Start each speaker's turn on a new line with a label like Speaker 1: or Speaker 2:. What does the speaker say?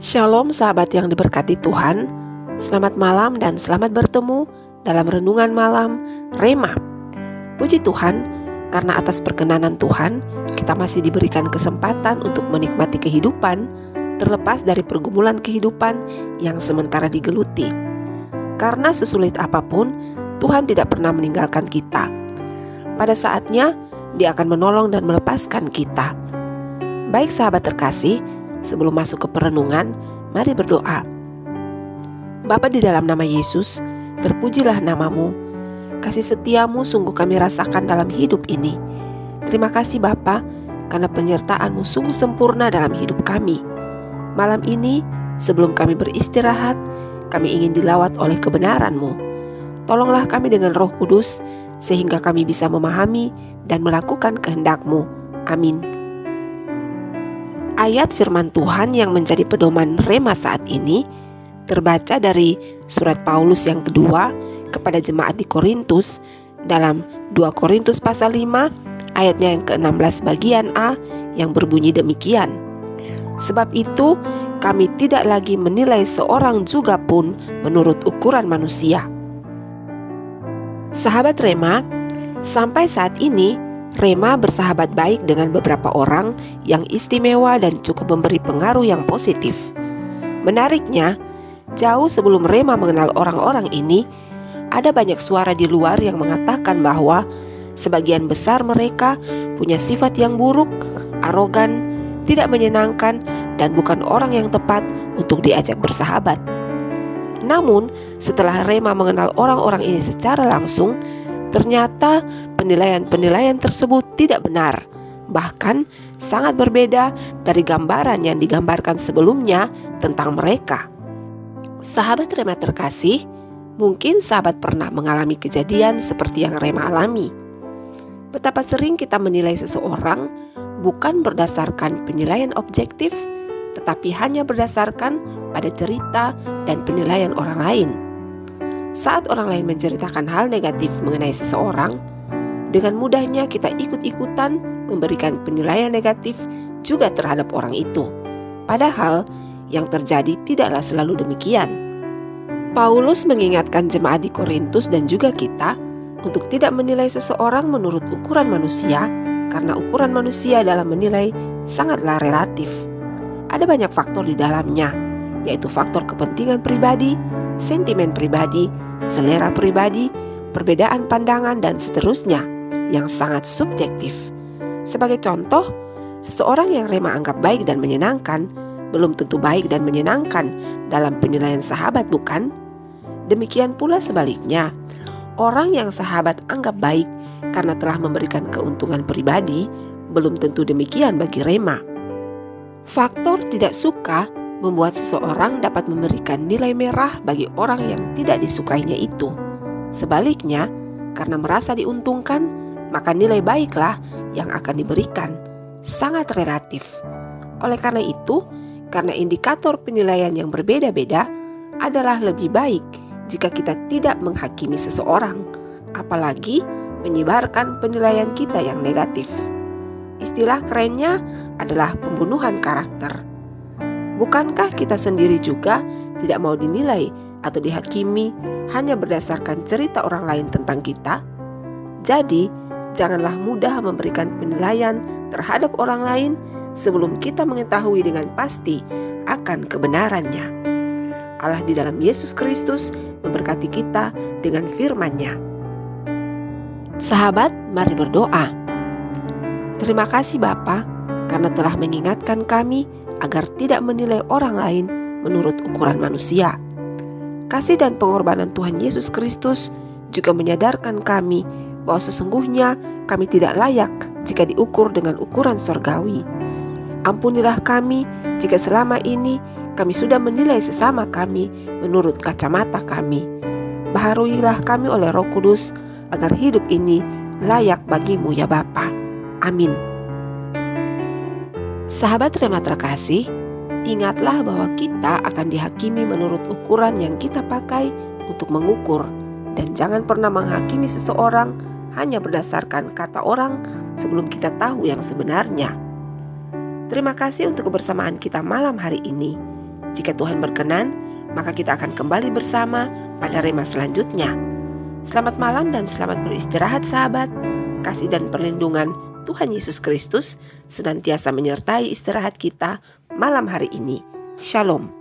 Speaker 1: Shalom sahabat yang diberkati Tuhan. Selamat malam dan selamat bertemu dalam renungan malam Rema. Puji Tuhan, karena atas perkenanan Tuhan kita masih diberikan kesempatan untuk menikmati kehidupan, terlepas dari pergumulan kehidupan yang sementara digeluti. Karena sesulit apapun, Tuhan tidak pernah meninggalkan kita. Pada saatnya Dia akan menolong dan melepaskan kita. Baik sahabat terkasih, sebelum masuk ke perenungan, mari berdoa. Bapa di dalam nama Yesus, terpujilah namamu. Kasih setiamu sungguh kami rasakan dalam hidup ini. Terima kasih Bapa, karena penyertaanmu sungguh sempurna dalam hidup kami. Malam ini, sebelum kami beristirahat, kami ingin dilawat oleh kebenaran-Mu. Tolonglah kami dengan Roh Kudus, sehingga kami bisa memahami dan melakukan kehendak-Mu. Amin. Ayat firman Tuhan yang menjadi pedoman Rema saat ini terbaca dari surat Paulus yang kedua kepada jemaat di Korintus dalam 2 Korintus pasal 5 ayatnya yang ke-16 bagian A yang berbunyi demikian. Sebab itu kami tidak lagi menilai seorang juga pun menurut ukuran manusia. Sahabat Rema, sampai saat ini Rema bersahabat baik dengan beberapa orang yang istimewa dan cukup memberi pengaruh yang positif. Menariknya, jauh sebelum Rema mengenal orang-orang ini, ada banyak suara di luar yang mengatakan bahwa sebagian besar mereka punya sifat yang buruk, arogan, tidak menyenangkan, dan bukan orang yang tepat untuk diajak bersahabat. Namun, setelah Rema mengenal orang-orang ini secara langsung, ternyata penilaian-penilaian tersebut tidak benar, bahkan sangat berbeda dari gambaran yang digambarkan sebelumnya tentang mereka. Sahabat Rema terkasih, mungkin sahabat pernah mengalami kejadian seperti yang Rema alami. Betapa sering kita menilai seseorang bukan berdasarkan penilaian objektif, tetapi hanya berdasarkan pada cerita dan penilaian orang lain. Saat orang lain menceritakan hal negatif mengenai seseorang, dengan mudahnya kita ikut-ikutan memberikan penilaian negatif juga terhadap orang itu. Padahal yang terjadi tidaklah selalu demikian. Paulus mengingatkan jemaat di Korintus dan juga kita untuk tidak menilai seseorang menurut ukuran manusia, karena ukuran manusia dalam menilai sangatlah relatif. Ada banyak faktor di dalamnya, yaitu faktor kepentingan pribadi, sentimen pribadi, selera pribadi, perbedaan pandangan, dan seterusnya yang sangat subjektif. Sebagai contoh, seseorang yang Rema anggap baik dan menyenangkan belum tentu baik dan menyenangkan dalam penilaian sahabat, bukan? Demikian pula sebaliknya, orang yang sahabat anggap baik karena telah memberikan keuntungan pribadi belum tentu demikian bagi Rema. Faktor tidak suka membuat seseorang dapat memberikan nilai merah bagi orang yang tidak disukainya itu. Sebaliknya, karena merasa diuntungkan, maka nilai baiklah yang akan diberikan. Sangat relatif. Oleh karena itu, karena indikator penilaian yang berbeda-beda, adalah lebih baik jika kita tidak menghakimi seseorang, apalagi menyebarkan penilaian kita yang negatif. Istilah kerennya adalah pembunuhan karakter. Bukankah kita sendiri juga tidak mau dinilai atau dihakimi hanya berdasarkan cerita orang lain tentang kita? Jadi, janganlah mudah memberikan penilaian terhadap orang lain sebelum kita mengetahui dengan pasti akan kebenarannya. Allah di dalam Yesus Kristus memberkati kita dengan firman-Nya. Sahabat, mari berdoa. Terima kasih Bapa, karena telah mengingatkan kami agar tidak menilai orang lain menurut ukuran manusia. Kasih dan pengorbanan Tuhan Yesus Kristus juga menyadarkan kami bahwa sesungguhnya kami tidak layak jika diukur dengan ukuran sorgawi. Ampunilah kami jika selama ini kami sudah menilai sesama kami menurut kacamata kami. Baharuilah kami oleh Roh Kudus agar hidup ini layak bagimu ya Bapa. Amin. Sahabat Rema terkasih, ingatlah bahwa kita akan dihakimi menurut ukuran yang kita pakai untuk mengukur, dan jangan pernah menghakimi seseorang hanya berdasarkan kata orang sebelum kita tahu yang sebenarnya. Terima kasih untuk kebersamaan kita malam hari ini. Jika Tuhan berkenan, maka kita akan kembali bersama pada rema selanjutnya. Selamat malam dan selamat beristirahat sahabat. Kasih dan perlindungan Tuhan Yesus Kristus senantiasa menyertai istirahat kita malam hari ini. Shalom.